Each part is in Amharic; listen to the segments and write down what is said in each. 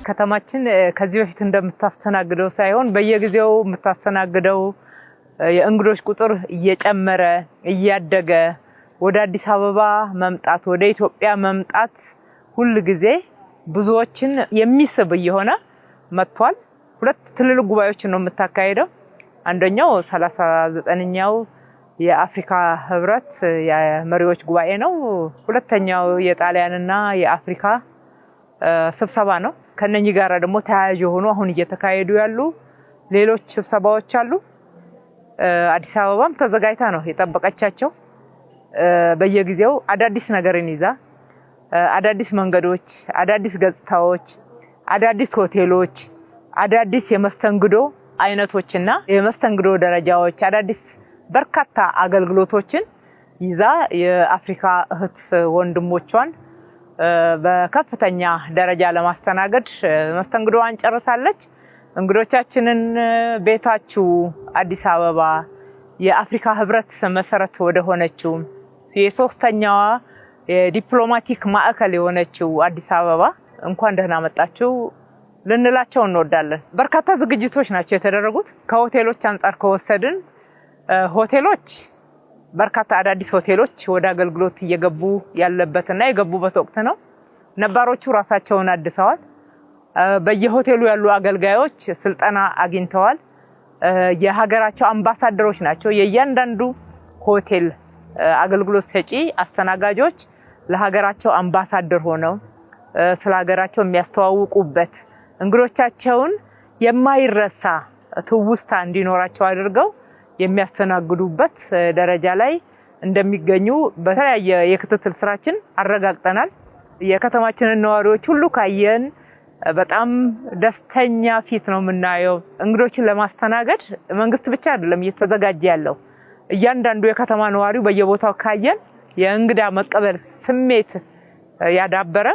ከተማችን ከዚህ በፊት እንደምታስተናግደው ሳይሆን በየጊዜው የምታስተናግደው የእንግዶች ቁጥር እየጨመረ እያደገ ወደ አዲስ አበባ መምጣት ወደ ኢትዮጵያ መምጣት ሁሉ ጊዜ ብዙዎችን የሚስብ እየሆነ መጥቷል። ሁለት ትልልቅ ጉባኤዎችን ነው የምታካሄደው። አንደኛው 39ኛው የአፍሪካ ህብረት የመሪዎች ጉባኤ ነው። ሁለተኛው የጣሊያንና የአፍሪካ ስብሰባ ነው። ከነኚህ ጋር ደግሞ ተያያዥ ሆኖ አሁን እየተካሄዱ ያሉ ሌሎች ስብሰባዎች አሉ። አዲስ አበባም ተዘጋጅታ ነው የጠበቀቻቸው። በየጊዜው አዳዲስ ነገርን ይዛ አዳዲስ መንገዶች፣ አዳዲስ ገጽታዎች፣ አዳዲስ ሆቴሎች፣ አዳዲስ የመስተንግዶ አይነቶችና የመስተንግዶ ደረጃዎች፣ አዳዲስ በርካታ አገልግሎቶችን ይዛ የአፍሪካ እህት ወንድሞቿን በከፍተኛ ደረጃ ለማስተናገድ መስተንግዶዋን ጨርሳለች። እንግዶቻችንን ቤታችሁ አዲስ አበባ የአፍሪካ ህብረት መሰረት ወደ ሆነችው የሶስተኛዋ የዲፕሎማቲክ ማዕከል የሆነችው አዲስ አበባ እንኳን ደህና መጣችሁ ልንላቸው እንወዳለን። በርካታ ዝግጅቶች ናቸው የተደረጉት። ከሆቴሎች አንፃር ከወሰድን ሆቴሎች በርካታ አዳዲስ ሆቴሎች ወደ አገልግሎት እየገቡ ያለበትና የገቡበት ወቅት ነው። ነባሮቹ ራሳቸውን አድሰዋል። በየሆቴሉ ያሉ አገልጋዮች ስልጠና አግኝተዋል። የሀገራቸው አምባሳደሮች ናቸው። የእያንዳንዱ ሆቴል አገልግሎት ሰጪ አስተናጋጆች ለሀገራቸው አምባሳደር ሆነው ስለ ሀገራቸው የሚያስተዋውቁበት እንግዶቻቸውን የማይረሳ ትውስታ እንዲኖራቸው አድርገው የሚያስተናግዱበት ደረጃ ላይ እንደሚገኙ በተለያየ የክትትል ስራችን አረጋግጠናል። የከተማችንን ነዋሪዎች ሁሉ ካየን በጣም ደስተኛ ፊት ነው የምናየው። እንግዶችን ለማስተናገድ መንግስት ብቻ አይደለም እየተዘጋጀ ያለው። እያንዳንዱ የከተማ ነዋሪው በየቦታው ካየን የእንግዳ መቀበል ስሜት ያዳበረ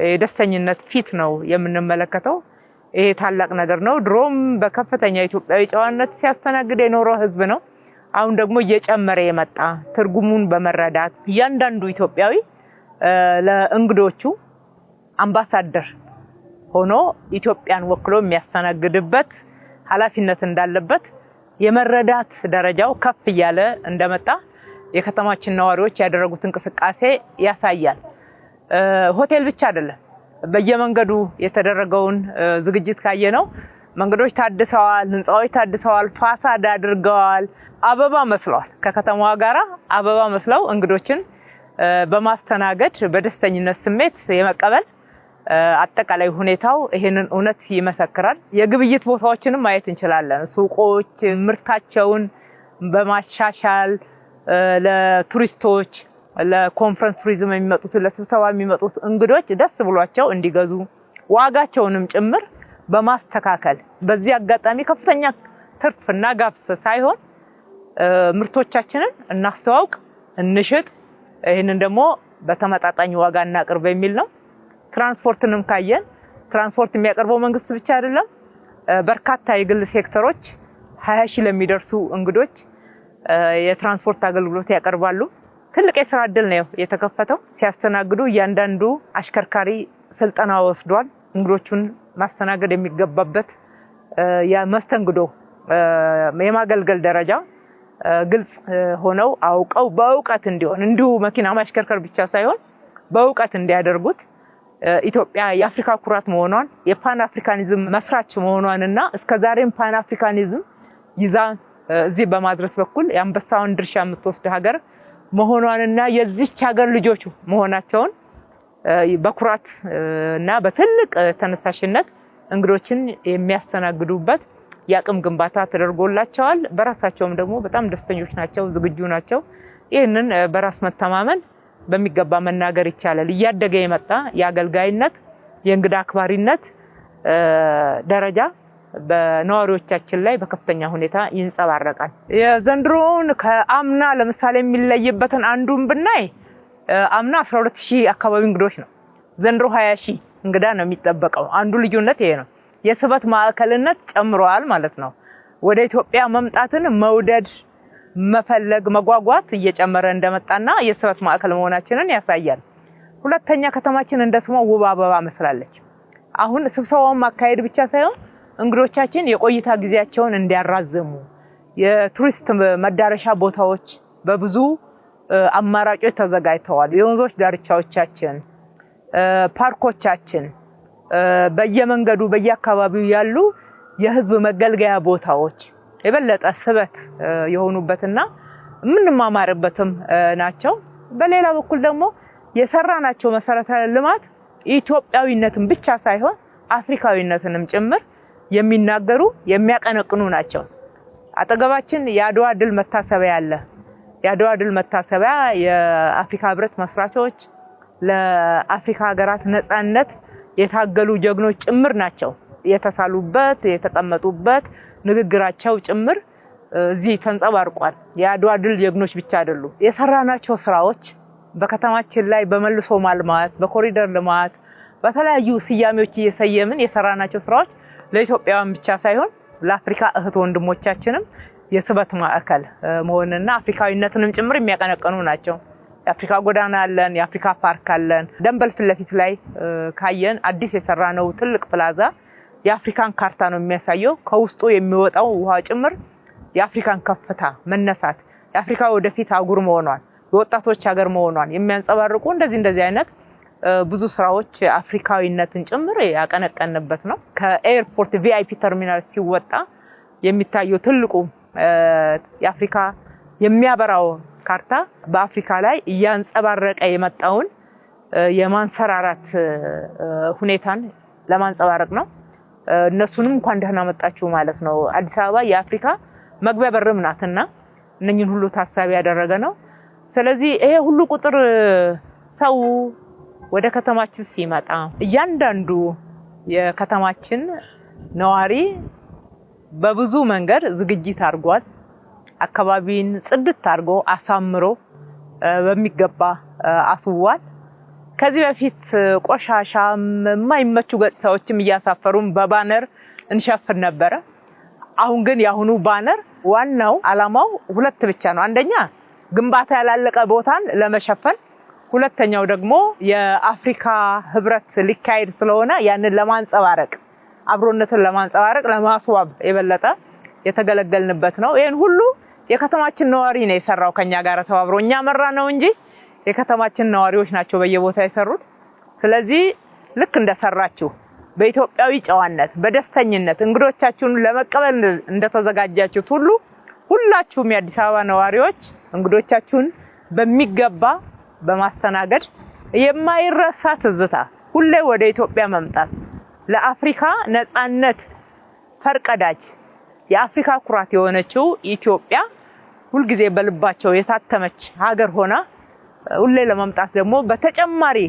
የደስተኝነት ፊት ነው የምንመለከተው። ይሄ ታላቅ ነገር ነው። ድሮም በከፍተኛ ኢትዮጵያዊ ጨዋነት ሲያስተናግድ የኖረው ህዝብ ነው። አሁን ደግሞ እየጨመረ የመጣ ትርጉሙን በመረዳት እያንዳንዱ ኢትዮጵያዊ ለእንግዶቹ አምባሳደር ሆኖ ኢትዮጵያን ወክሎ የሚያስተናግድበት ኃላፊነት እንዳለበት የመረዳት ደረጃው ከፍ እያለ እንደመጣ የከተማችን ነዋሪዎች ያደረጉት እንቅስቃሴ ያሳያል። ሆቴል ብቻ አይደለም። በየመንገዱ የተደረገውን ዝግጅት ካየነው መንገዶች ታድሰዋል፣ ህንጻዎች ታድሰዋል፣ ፋሳድ አድርገዋል፣ አበባ መስለዋል። ከከተማዋ ጋራ አበባ መስለው እንግዶችን በማስተናገድ በደስተኝነት ስሜት የመቀበል አጠቃላይ ሁኔታው ይሄንን እውነት ይመሰክራል። የግብይት ቦታዎችንም ማየት እንችላለን። ሱቆች ምርታቸውን በማሻሻል ለቱሪስቶች ለኮንፈረንስ ቱሪዝም የሚመጡት ለስብሰባ የሚመጡት እንግዶች ደስ ብሏቸው እንዲገዙ ዋጋቸውንም ጭምር በማስተካከል በዚህ አጋጣሚ ከፍተኛ ትርፍና ጋብስ ሳይሆን ምርቶቻችንን እናስተዋውቅ፣ እንሽጥ፣ ይሄንን ደግሞ በተመጣጣኝ ዋጋ እናቅርብ የሚል ነው። ትራንስፖርትንም ካየን ትራንስፖርት የሚያቀርበው መንግስት ብቻ አይደለም። በርካታ የግል ሴክተሮች 20 ሺህ ለሚደርሱ እንግዶች የትራንስፖርት አገልግሎት ያቀርባሉ። ትልቅ የሥራ ዕድል ነው የተከፈተው። ሲያስተናግዱ እያንዳንዱ አሽከርካሪ ስልጠና ወስዷል። እንግዶቹን ማስተናገድ የሚገባበት የመስተንግዶ የማገልገል ደረጃ ግልጽ ሆነው አውቀው በእውቀት እንዲሆን እንዲሁ መኪና ማሽከርከር ብቻ ሳይሆን በእውቀት እንዲያደርጉት ኢትዮጵያ የአፍሪካ ኩራት መሆኗን የፓን አፍሪካኒዝም መስራች መሆኗንና እስከዛሬም ፓን አፍሪካኒዝም ይዛ እዚህ በማድረስ በኩል የአንበሳውን ድርሻ የምትወስድ ሀገር መሆኗንና የዚች ሀገር ልጆች መሆናቸውን በኩራት እና በትልቅ ተነሳሽነት እንግዶችን የሚያስተናግዱበት የአቅም ግንባታ ተደርጎላቸዋል። በራሳቸውም ደግሞ በጣም ደስተኞች ናቸው፣ ዝግጁ ናቸው። ይህንን በራስ መተማመን በሚገባ መናገር ይቻላል። እያደገ የመጣ የአገልጋይነት የእንግዳ አክባሪነት ደረጃ በነዋሪዎቻችን ላይ በከፍተኛ ሁኔታ ይንጸባረቃል። የዘንድሮውን ከአምና ለምሳሌ የሚለይበትን አንዱን ብናይ አምና 12000 አካባቢ እንግዶች ነው። ዘንድሮ 20000 እንግዳ ነው የሚጠበቀው። አንዱ ልዩነት ይሄ ነው። የስበት ማዕከልነት ጨምሯል ማለት ነው። ወደ ኢትዮጵያ መምጣትን መውደድ መፈለግ መጓጓት እየጨመረ እንደመጣና የስበት ማዕከል መሆናችንን ያሳያል። ሁለተኛ ከተማችን እንደስሟ ውብ አበባ መስላለች። አሁን ስብሰባውን ማካሄድ ብቻ ሳይሆን እንግዶቻችን የቆይታ ጊዜያቸውን እንዲያራዝሙ የቱሪስት መዳረሻ ቦታዎች በብዙ አማራጮች ተዘጋጅተዋል። የወንዞች ዳርቻዎቻችን፣ ፓርኮቻችን፣ በየመንገዱ በየአካባቢው ያሉ የህዝብ መገልገያ ቦታዎች የበለጠ ስበት የሆኑበትና ምንማማርበትም ናቸው። በሌላ በኩል ደግሞ የሰራናቸው መሰረተ ልማት ኢትዮጵያዊነትን ብቻ ሳይሆን አፍሪካዊነትንም ጭምር የሚናገሩ የሚያቀነቅኑ ናቸው። አጠገባችን የአድዋ ድል መታሰቢያ አለ። የአድዋ ድል መታሰቢያ የአፍሪካ ህብረት መስራቾች ለአፍሪካ ሀገራት ነፃነት የታገሉ ጀግኖች ጭምር ናቸው የተሳሉበት የተቀመጡበት ንግግራቸው ጭምር እዚህ ተንጸባርቋል። የአድዋ ድል ጀግኖች ብቻ አይደሉም። የሰራናቸው ስራዎች በከተማችን ላይ በመልሶ ማልማት በኮሪደር ልማት በተለያዩ ስያሜዎች እየሰየምን የሰራናቸው ስራዎች ለኢትዮጵያውያን ብቻ ሳይሆን ለአፍሪካ እህት ወንድሞቻችንም የስበት ማዕከል መሆንና አፍሪካዊነትንም ጭምር የሚያቀነቅኑ ናቸው። የአፍሪካ ጎዳና አለን፣ የአፍሪካ ፓርክ አለን። ደንበል ፊት ለፊት ላይ ካየን አዲስ የሰራነው ትልቅ ፕላዛ የአፍሪካን ካርታ ነው የሚያሳየው። ከውስጡ የሚወጣው ውሃ ጭምር የአፍሪካን ከፍታ መነሳት፣ የአፍሪካ ወደፊት አህጉር መሆኗን፣ የወጣቶች ሀገር መሆኗን የሚያንጸባርቁ እንደዚህ አይነት ብዙ ስራዎች አፍሪካዊነትን ጭምር ያቀነቀንበት ነው። ከኤርፖርት ቪአይፒ ተርሚናል ሲወጣ የሚታየው ትልቁ የአፍሪካ የሚያበራው ካርታ በአፍሪካ ላይ እያንጸባረቀ የመጣውን የማንሰራራት ሁኔታን ለማንጸባረቅ ነው። እነሱንም እንኳን ደህና መጣችሁ ማለት ነው። አዲስ አበባ የአፍሪካ መግቢያ በርም ናትና እነኝን ሁሉ ታሳቢ ያደረገ ነው። ስለዚህ ይሄ ሁሉ ቁጥር ሰው ወደ ከተማችን ሲመጣ እያንዳንዱ የከተማችን ነዋሪ በብዙ መንገድ ዝግጅት አድርጓል። አካባቢን ጽድት አድርጎ አሳምሮ በሚገባ አስውቧል። ከዚህ በፊት ቆሻሻም የማይመቹ ገጽታዎችም እያሳፈሩም በባነር እንሸፍን ነበረ። አሁን ግን ያሁኑ ባነር ዋናው አላማው ሁለት ብቻ ነው። አንደኛ ግንባታ ያላለቀ ቦታን ለመሸፈን፣ ሁለተኛው ደግሞ የአፍሪካ ህብረት ሊካሄድ ስለሆነ ያንን ለማንጸባረቅ አብሮነትን ለማንጸባረቅ ለማስዋብ የበለጠ የተገለገልንበት ነው። ይሄን ሁሉ የከተማችን ነዋሪ ነው የሰራው ከኛ ጋር ተባብሮ። እኛ መራ ነው እንጂ የከተማችን ነዋሪዎች ናቸው በየቦታ የሰሩት። ስለዚህ ልክ እንደሰራችሁ በኢትዮጵያዊ ጨዋነት በደስተኝነት እንግዶቻችሁን ለመቀበል እንደተዘጋጃችሁት ሁሉ ሁላችሁም የአዲስ አበባ ነዋሪዎች እንግዶቻችሁን በሚገባ በማስተናገድ የማይረሳ ትዝታ ሁሌ ወደ ኢትዮጵያ መምጣት ለአፍሪካ ነፃነት ፈርቀዳጅ የአፍሪካ ኩራት የሆነችው ኢትዮጵያ ሁልጊዜ በልባቸው የታተመች ሀገር ሆና ሁሌ ለመምጣት ደግሞ በተጨማሪ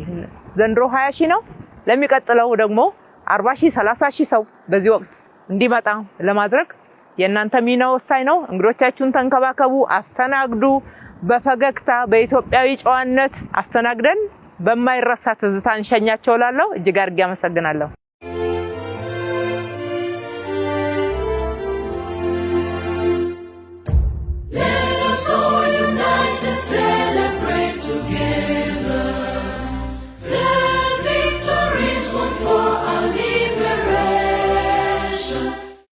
ዘንድሮ 20 ሺህ ነው፣ ለሚቀጥለው ደግሞ 40 ሺህ 30 ሺህ ሰው በዚህ ወቅት እንዲመጣ ለማድረግ የእናንተ ሚና ወሳኝ ነው። እንግዶቻችሁን ተንከባከቡ፣ አስተናግዱ። በፈገግታ በኢትዮጵያዊ ጨዋነት አስተናግደን በማይረሳ ትዝታ እንሸኛቸው እላለሁ። እጅግ አድርጌ አመሰግናለሁ።